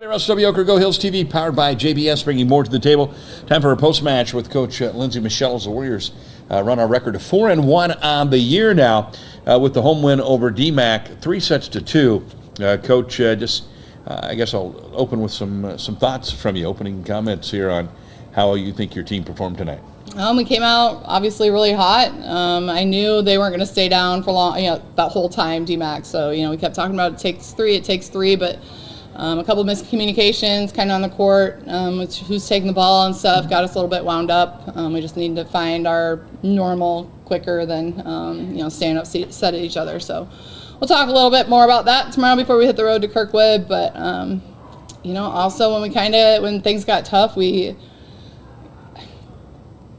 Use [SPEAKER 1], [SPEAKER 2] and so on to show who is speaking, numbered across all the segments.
[SPEAKER 1] SW Oker Go Hills TV, powered by JBS, bringing more to the table. Time for a post-match with Coach Lyndsey Michel as the Warriors run our record to 4-1 on the year now with the home win over DMACC, 3-2. Coach, I guess I'll open with some thoughts from you, opening comments here on how you think your team performed tonight.
[SPEAKER 2] We came out obviously really hot. I knew they weren't going to stay down for long, that whole time, DMACC. So, we kept talking about it takes three, but a couple of miscommunications kind of on the court, with who's taking the ball and stuff, got us a little bit wound up. We just needed to find our normal quicker than, staying upset at each other. So we'll talk a little bit more about that tomorrow before we hit the road to Kirkwood. But, also when things got tough, we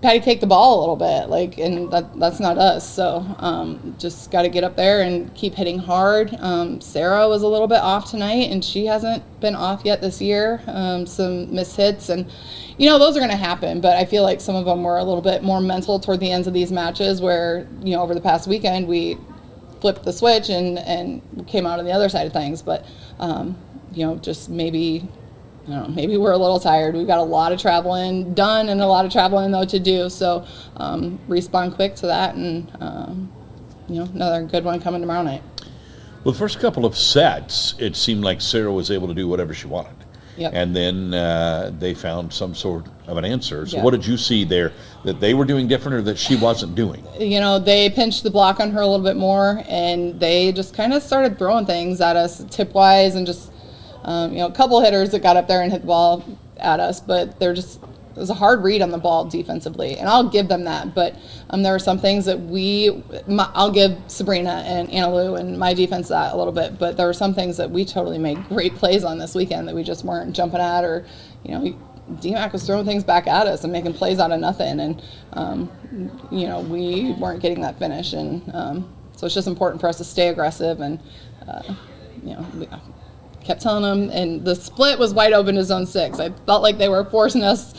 [SPEAKER 2] patty cake the ball a little bit, and that's not us. So just got to get up there and keep hitting hard. Sarah was a little bit off tonight, and she hasn't been off yet this year. Some missed hits, and those are going to happen. But I feel like some of them were a little bit more mental toward the ends of these matches, where over the past weekend we flipped the switch and came out on the other side of things. But just maybe we're a little tired. We've got a lot of traveling done and a lot of traveling, though, to do. So respond quick to that, and, another good one coming tomorrow night.
[SPEAKER 1] Well, the first couple of sets, it seemed like Sarah was able to do whatever she wanted.
[SPEAKER 2] Yep.
[SPEAKER 1] And then they found some sort of an answer. So
[SPEAKER 2] Yeah.
[SPEAKER 1] what did you see there that they were doing different or that she wasn't doing?
[SPEAKER 2] They pinched the block on her a little bit more, and they just kind of started throwing things at us tip-wise, and just a couple hitters that got up there and hit the ball at us, but it was a hard read on the ball defensively, and I'll give them that. But there were some things that I'll give Sabrina and Anna Lou and my defense that a little bit, but there were some things that we totally made great plays on this weekend that we just weren't jumping at, or, DMACC was throwing things back at us and making plays out of nothing, and, we weren't getting that finish, and so it's just important for us to stay aggressive, and, we kept telling them, and the split was wide open to zone 6. I felt like they were forcing us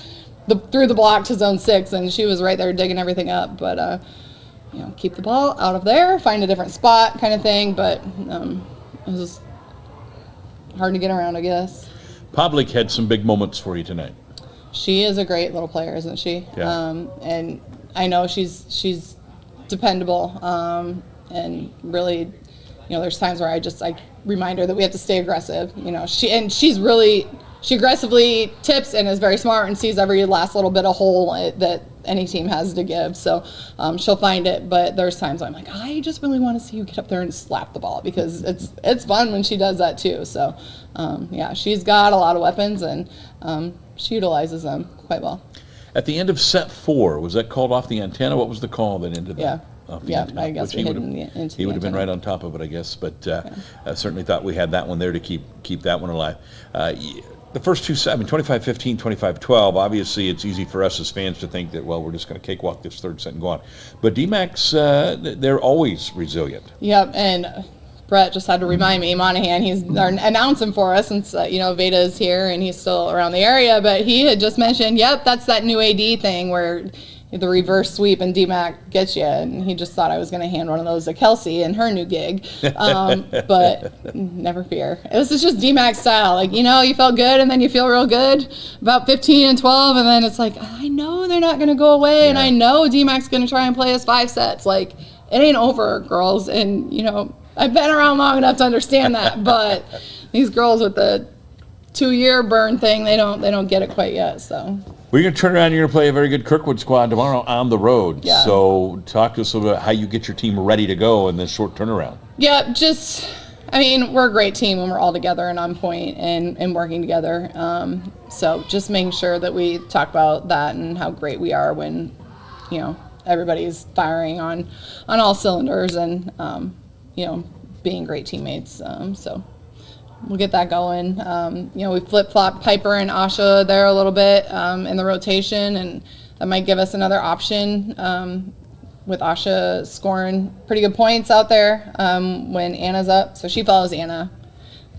[SPEAKER 2] through the block to zone 6, and she was right there digging everything up. But keep the ball out of there, find a different spot, kind of thing. But it was just hard to get around, I guess.
[SPEAKER 1] Pavlik had some big moments for you tonight.
[SPEAKER 2] She is a great little player, isn't she?
[SPEAKER 1] Yeah.
[SPEAKER 2] And I know she's dependable, and really, there's times where I remind her that we have to stay aggressive. She aggressively tips and is very smart and sees every last little bit of hole that any team has to give. So she'll find it, but there's times I'm like, I just really want to see you get up there and slap the ball, because it's fun when she does that too. So she's got a lot of weapons, and she utilizes them quite well.
[SPEAKER 1] At the end of set 4, was that called off the antenna? What was the call that ended that?
[SPEAKER 2] I guess
[SPEAKER 1] he would have been right on top of it, I guess. But I certainly thought we had that one there to keep that one alive. The first two sets, 25-15, 25-12, obviously it's easy for us as fans to think that, well, we're just going to cakewalk this third set and go on. But DMACC's, they're always resilient.
[SPEAKER 2] Yep, and Brett just had to remind me, Monahan, he's announcing for us since, Veda is here and he's still around the area, but he had just mentioned, yep, that's that new AD thing where the reverse sweep and DMACC gets you, and he just thought I was going to hand one of those to Kelsey in her new gig, but never fear. This is just DMACC style. You felt good, and then you feel real good about 15 and 12, and then it's like, I know they're not going to go away, and I know DMACC's going to try and play us 5 sets. It ain't over, girls, and I've been around long enough to understand that, but these girls with the 2-year burn thing, they don't get it quite yet, so.
[SPEAKER 1] We're going to turn around and you're going to play a very good Kirkwood squad tomorrow on the road.
[SPEAKER 2] Yeah.
[SPEAKER 1] So talk to us about how you get your team ready to go in this short turnaround.
[SPEAKER 2] Yeah, we're a great team when we're all together and on point and working together. So just making sure that we talk about that and how great we are when, everybody's firing on all cylinders and, being great teammates. So we'll get that going. We flip-flop Piper and Asha there a little bit in the rotation, and that might give us another option with Asha scoring pretty good points out there when Anna's up. So she follows Anna.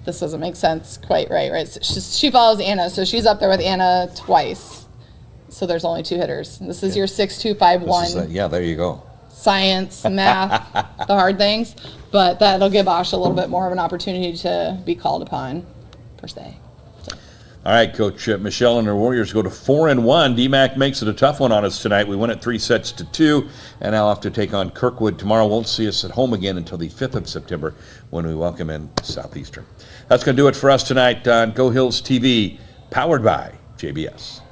[SPEAKER 2] This doesn't make sense quite right? So she follows Anna, so she's up there with Anna twice. So there's only 2 hitters. This is your 6-2-5-1.
[SPEAKER 1] Yeah, there you go.
[SPEAKER 2] Science, math, the hard things. But that'll give Asha a little bit more of an opportunity to be called upon, per se. So.
[SPEAKER 1] All right, Coach Michel and her Warriors go to 4-1. DMACC makes it a tough one on us tonight. We win it 3-2, and I'll have to take on Kirkwood tomorrow. Won't see us at home again until the 5th of September when we welcome in Southeastern. That's going to do it for us tonight on Go Hills TV, powered by JBS.